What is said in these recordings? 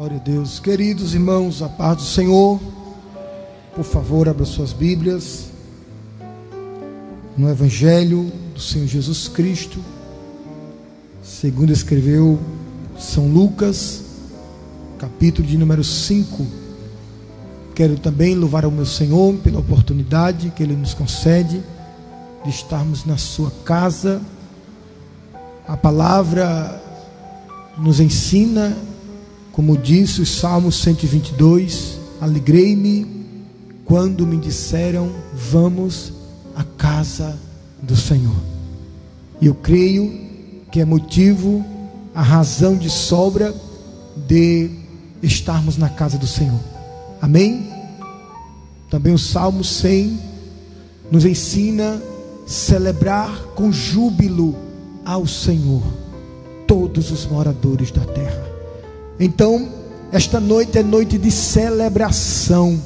Glória a Deus. Queridos irmãos, a paz do Senhor. Por favor, abra suas Bíblias no Evangelho do Senhor Jesus Cristo, segundo escreveu São Lucas, capítulo de número 5. Quero também louvar ao meu Senhor pela oportunidade que Ele nos concede de estarmos na sua casa. A palavra nos ensina, como disse o Salmo 122, alegrei-me quando me disseram, vamos à casa do Senhor. E eu creio que é motivo, a razão de sobra de estarmos na casa do Senhor. Amém? Também o Salmo 100 nos ensina celebrar com júbilo ao Senhor todos os moradores da terra. Então, esta noite é noite de celebração.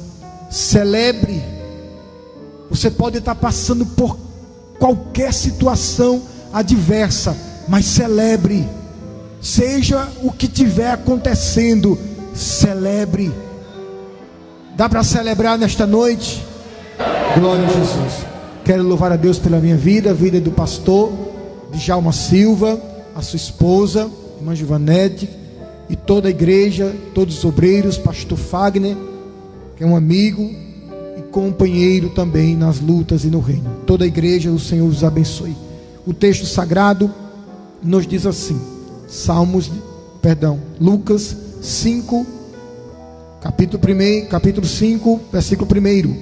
Celebre. Você pode estar passando por qualquer situação adversa, mas celebre. Seja o que estiver acontecendo, celebre. Dá para celebrar nesta noite? Glória a Jesus. Quero louvar a Deus pela minha vida, a vida do pastor Djalma Silva, a sua esposa, irmã Givanete, e toda a igreja, todos os obreiros, pastor Fagner, que é um amigo e companheiro também nas lutas e no reino. Toda a igreja, o Senhor os abençoe. O texto sagrado nos diz assim, Lucas 5, capítulo 5, versículo 1.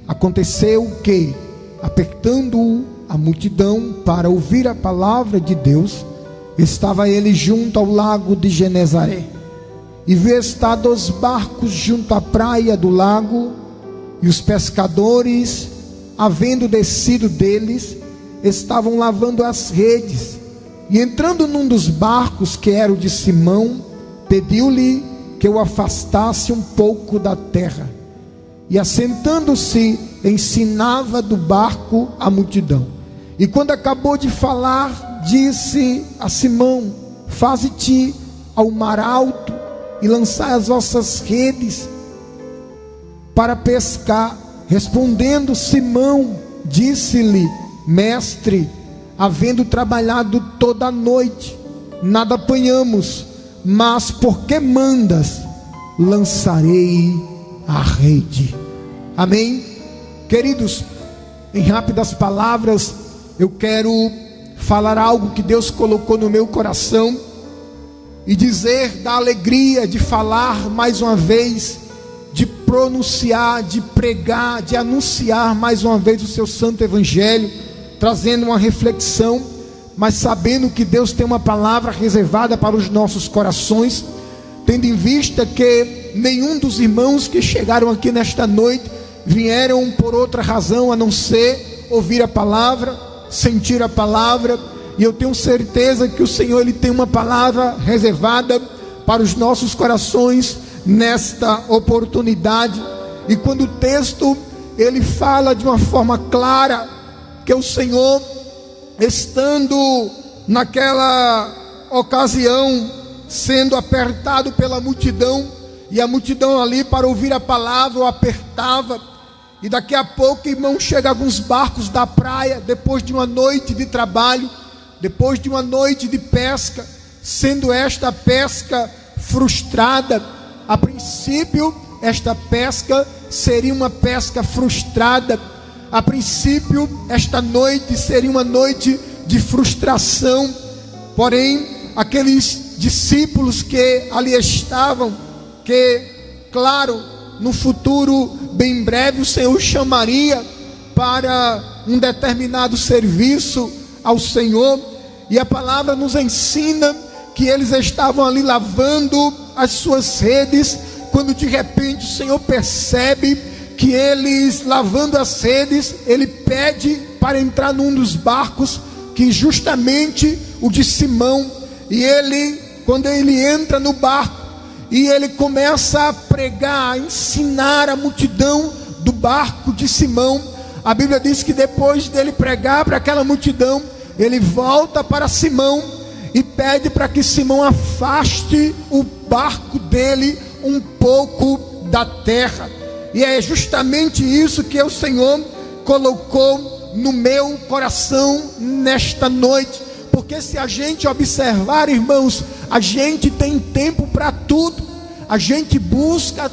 Aconteceu que, apertando a multidão para ouvir a palavra de Deus, estava ele junto ao lago de Genezaré, e viu estar 2 barcos junto à praia do lago, e os pescadores, havendo descido deles, estavam lavando as redes. E entrando num dos barcos, que era o de Simão, pediu-lhe que o afastasse um pouco da terra, e assentando-se, ensinava do barco a multidão. E quando acabou de falar, disse a Simão, faze-te ao mar alto e lançai as vossas redes para pescar. Respondendo Simão, disse-lhe, mestre, havendo trabalhado toda a noite, nada apanhamos, mas porque mandas, lançarei a rede. Amém? Queridos, em rápidas palavras, eu quero falar algo que Deus colocou no meu coração e dizer da alegria de falar mais uma vez, de pronunciar, de pregar, de anunciar mais uma vez o seu santo evangelho, trazendo uma reflexão, mas sabendo que Deus tem uma palavra reservada para os nossos corações, tendo em vista que nenhum dos irmãos que chegaram aqui nesta noite vieram por outra razão a não ser ouvir a palavra, sentir a palavra. E eu tenho certeza que o Senhor, Ele tem uma palavra reservada para os nossos corações nesta oportunidade. E quando o texto ele fala de uma forma clara que o Senhor, estando naquela ocasião sendo apertado pela multidão, e a multidão ali para ouvir a palavra o apertava, e daqui a pouco, irmão, chega alguns barcos da praia, depois de uma noite de trabalho, depois de uma noite de pesca, sendo esta pesca frustrada. A princípio, esta pesca seria uma pesca frustrada. A princípio, esta noite seria uma noite de frustração. Porém, aqueles discípulos que ali estavam, que, claro, no futuro bem breve o Senhor chamaria para um determinado serviço ao Senhor, e a palavra nos ensina que eles estavam ali lavando as suas redes, quando de repente o Senhor percebe que eles lavando as redes, Ele pede para entrar num dos barcos, que justamente o de Simão. E ele, quando ele entra no barco e ele começa a pregar, a ensinar a multidão do barco de Simão, a Bíblia diz que depois dele pregar para aquela multidão, ele volta para Simão e pede para que Simão afaste o barco dele um pouco da terra. E é justamente isso que o Senhor colocou no meu coração nesta noite. Porque se a gente observar, irmãos, a gente tem tempo para tudo. A gente busca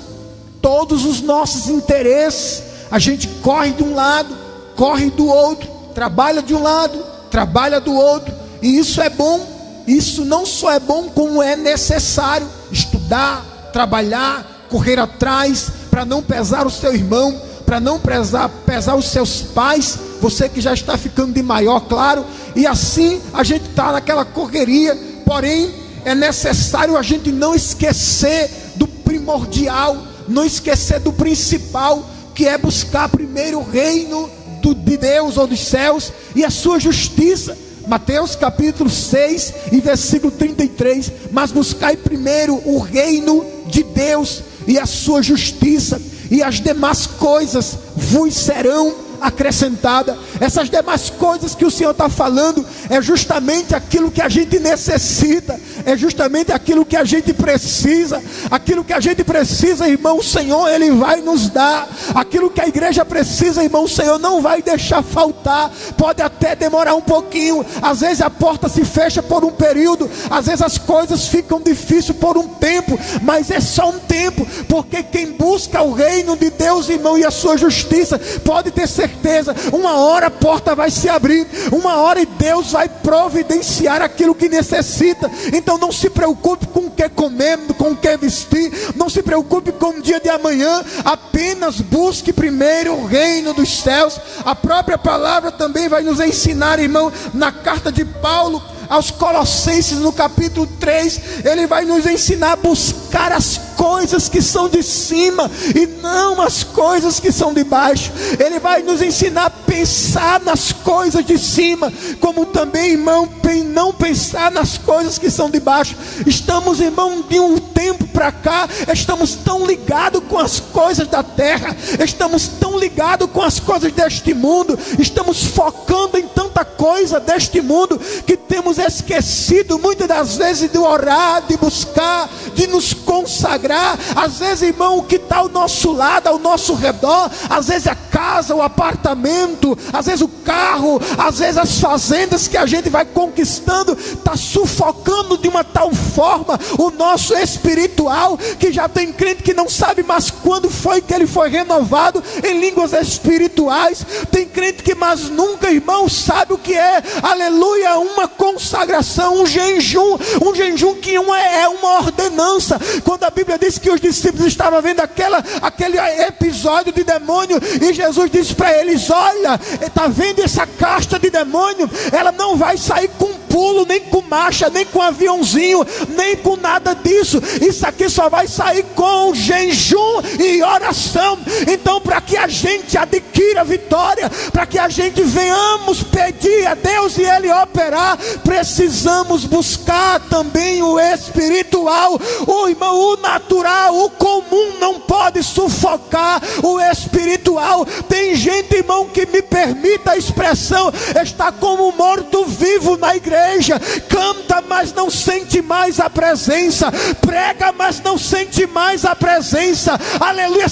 todos os nossos interesses. A gente corre de um lado, corre do outro, trabalha de um lado, trabalha do outro. E isso é bom. Isso não só é bom, como é necessário. Estudar, trabalhar, correr atrás, para não pesar o seu irmão, para não pesar os seus pais, você que já está ficando de maior, claro. E assim a gente está naquela correria. Porém, é necessário a gente não esquecer do primordial, não esquecer do principal, que é buscar primeiro o reino de Deus ou dos céus e a sua justiça. Mateus capítulo 6 e versículo 33. Mas buscai primeiro o reino de Deus e a sua justiça, e as demais coisas vos serão acrescentada. Essas demais coisas que o Senhor está falando é justamente aquilo que a gente necessita, é justamente aquilo que a gente precisa. Aquilo que a gente precisa, irmão, o Senhor Ele vai nos dar. Aquilo que a igreja precisa, irmão, o Senhor não vai deixar faltar. Pode até demorar um pouquinho, às vezes a porta se fecha por um período, às vezes as coisas ficam difíceis por um tempo, mas é só um tempo, porque quem busca o reino de Deus, irmão, e a sua justiça, pode ter certeza, uma hora a porta vai se abrir, uma hora e Deus vai providenciar aquilo que necessita. Então não se preocupe com o que comer, com o que vestir, não se preocupe com o dia de amanhã, apenas busque primeiro o reino dos céus. A própria palavra também vai nos ensinar, irmão, na carta de Paulo aos Colossenses, no capítulo 3, ele vai nos ensinar a buscar as coisas que são de cima e não as coisas que são de baixo. Ele vai nos ensinar a pensar nas coisas de cima, como também, irmão, não pensar nas coisas que são de baixo. Estamos, irmão, de um tempo para cá, estamos tão ligados com as coisas da terra, estamos tão ligados com as coisas deste mundo, estamos focando em tanta coisa deste mundo, que temos esquecido muitas das vezes de orar, de buscar, de nos consagrar. Às vezes, irmão, o que está ao nosso lado, ao nosso redor, às vezes a casa, o apartamento, às vezes o carro, às vezes as fazendas que a gente vai conquistando, está sufocando de uma tal forma o nosso espiritual, que já tem crente que não sabe mais quando foi que ele foi renovado em línguas espirituais. Tem crente que mais nunca, irmão, sabe o que é, aleluia, uma consagração, um jejum que é uma ordenança. Quando a Bíblia diz que os discípulos estavam vendo aquele episódio de demônio, e Jesus disse para eles: olha, está vendo essa casta de demônio? Ela não vai sair com pulo, nem com marcha, nem com aviãozinho, nem com nada disso. Isso aqui só vai sair com jejum e oração. Então, para que a gente adquira vitória, para que a gente venhamos pedir a Deus e Ele operar, precisamos buscar também o espiritual. O irmão, o natural, o comum não pode sufocar o espiritual. Tem gente, irmão, que, me permita a expressão, está como morto vivo na igreja. Canta, mas não sente mais a presença. Prega, mas não sente mais a presença. Aleluia,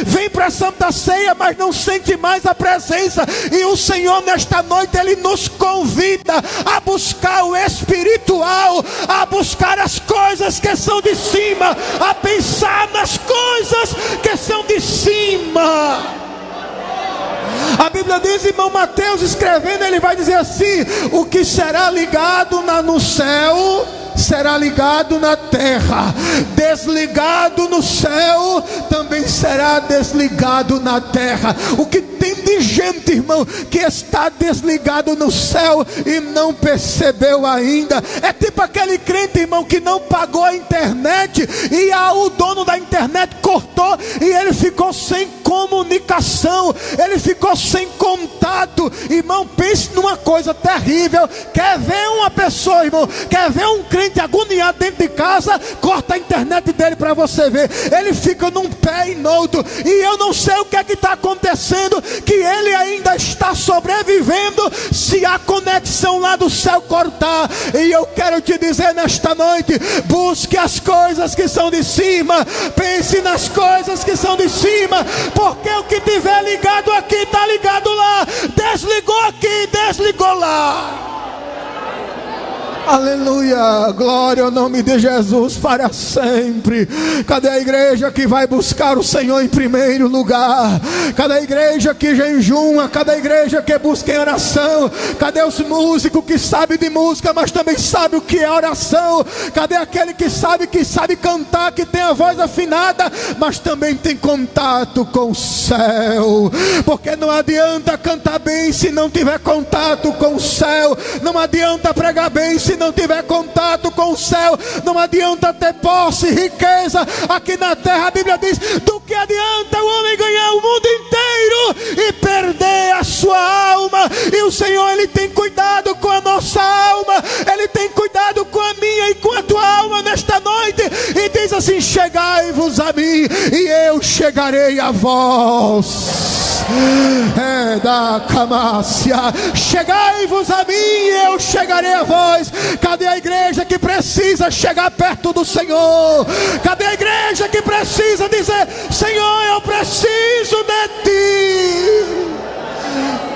vem para a Santa Ceia, mas não sente mais a presença. E o Senhor nesta noite, Ele nos convida a buscar o espiritual, a buscar as coisas que são de cima, a pensar nas coisas que são de cima. A Bíblia diz, irmão, Mateus escrevendo, ele vai dizer assim: o que será ligado no céu será ligado na terra, desligado no céu também será desligado na terra. O que tem de gente, irmão, que está desligado no céu e não percebeu ainda. É tipo aquele crente, irmão, que não pagou a internet e o dono da internet cortou e ele ficou sem comunicação, ele ficou sem contato. Irmão, pense numa coisa terrível. Quer ver uma pessoa, irmão, quer ver um crente totalmente agoniado dentro de casa, corta a internet dele para você ver. Ele fica num pé e no outro, e eu não sei o que é que está acontecendo, que ele ainda está sobrevivendo se a conexão lá do céu cortar. E eu quero te dizer nesta noite: busque as coisas que são de cima, pense nas coisas que são de cima, porque o que tiver ligado aqui está ligado lá, desligou aqui, desligou lá. Aleluia, glória ao nome de Jesus para sempre. Cadê a igreja que vai buscar o Senhor em primeiro lugar? Cadê a igreja que jejuma? Cadê a igreja que busca em oração? Cadê os músicos que sabem de música, mas também sabem o que é oração? Cadê aquele que sabe cantar, que tem a voz afinada, mas também tem contato com o céu? Porque não adianta cantar bem se não tiver contato com o céu. Não adianta pregar bem se não tiver contato com o céu. Não adianta ter posse, riqueza aqui na terra. A Bíblia diz: do que adianta o homem ganhar o mundo inteiro e perder a sua alma? E o Senhor, Ele tem cuidado com a nossa alma, Ele tem cuidado com a minha e com a tua alma nesta noite, e diz assim: chegai-vos a mim e eu chegarei a vós. É da Camácia, chegai-vos a mim e eu chegarei a vós. Cadê a igreja que precisa chegar perto do Senhor? Cadê a igreja que precisa dizer: Senhor, eu preciso de Ti?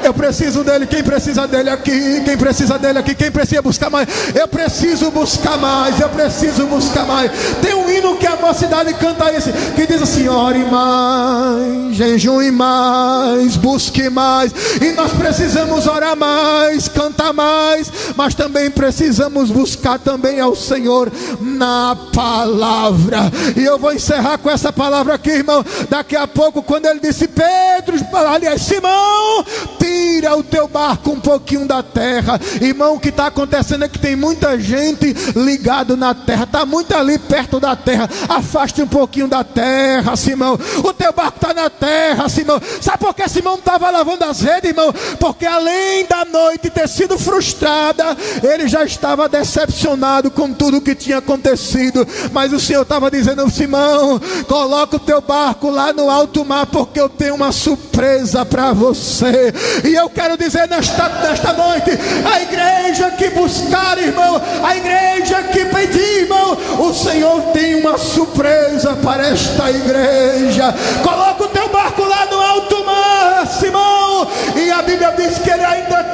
Eu preciso dele. Quem precisa dele aqui? Quem precisa dele aqui? Quem precisa buscar mais? Eu preciso buscar mais. Eu preciso buscar mais. Tem um hino que a mocidade canta esse, que diz assim: ore mais, jejue mais, busque mais. E nós precisamos orar mais, cantar mais, mas também precisamos buscar também ao Senhor na palavra. E eu vou encerrar com essa palavra aqui, irmão. Daqui a pouco, quando ele disse: Pedro, aliás, Simão, tira o teu barco um pouquinho da terra. Irmão, o que está acontecendo é que tem muita gente ligado na terra, está muito ali perto da terra. Afaste um pouquinho da terra, Simão. O teu barco está na terra, Simão. Sabe por que Simão estava lavando as redes, irmão? Porque além da noite ter sido frustrada, ele já estava decepcionado com tudo que tinha acontecido. Mas o Senhor estava dizendo: Simão, coloca o teu barco lá no alto mar, porque eu tenho uma surpresa para você. E eu quero dizer nesta noite: a igreja que buscar, irmão, a igreja que pedir, irmão, o Senhor tem uma surpresa para esta igreja. Coloca o teu barco lá no alto mar, Simão. E a Bíblia diz que ele ainda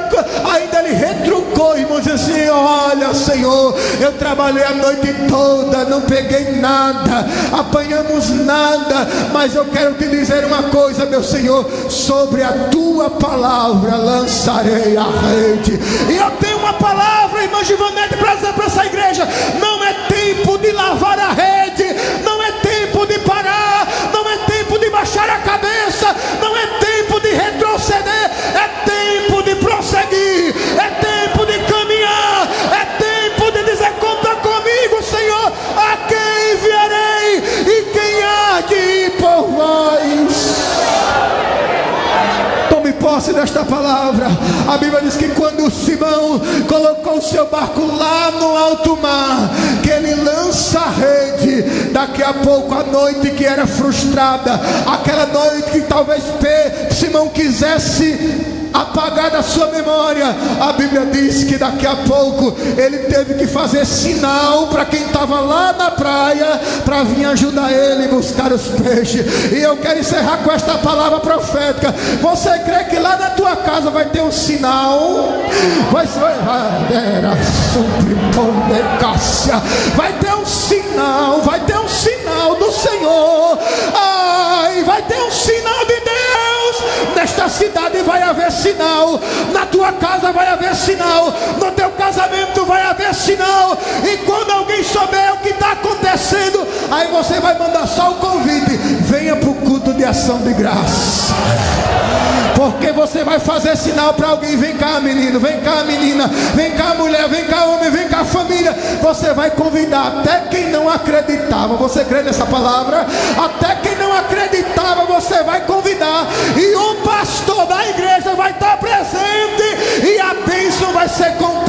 ele retrucou, irmão, diz assim: olha, Senhor, eu trabalhei a noite toda, não peguei nada, apanhamos nada, mas eu quero te dizer uma coisa, meu Senhor: sobre a tua palavra lançarei a rede. E eu tenho uma palavra, irmã Givanete, para dizer para essa igreja: não é tempo de lavar a rede, não é tempo de parar, não é tempo de baixar a cabeça, não é tempo de retroceder, é tempo de prosseguir, é tempo de caminhar, é tempo de dizer: conta comigo, Senhor, a quem enviarei e quem há de ir por vós? Tome posse desta palavra. A Bíblia diz que quando Simão colocou o seu barco lá no alto mar, que ele lança a rede, daqui a pouco a noite que era frustrada, aquela noite que talvez Simão quisesse apagar da sua memória, a Bíblia diz que daqui a pouco ele teve que fazer sinal para quem estava lá na praia, para vir ajudar ele a buscar os peixes. E eu quero encerrar com esta palavra profética. Você crê que lá na tua casa vai ter um sinal? Vai ter um sinal, vai ter um sinal do Senhor. Ai, vai ter um sinal de Deus. Nesta cidade vai haver sinal, na tua casa vai haver sinal, no teu casamento vai haver sinal. E quando alguém souber o que está acontecendo, aí você vai mandar só o convite: venha para o culto de ação de graça. Porque você vai fazer sinal para alguém: vem cá, menino, vem cá, menina, vem cá, mulher, vem cá, homem, vem cá, família. Você vai convidar até quem não acreditava. Você crê nessa palavra? Até quem não acreditava você vai convidar, e o pastor da igreja vai estar presente, e a bênção vai ser contada.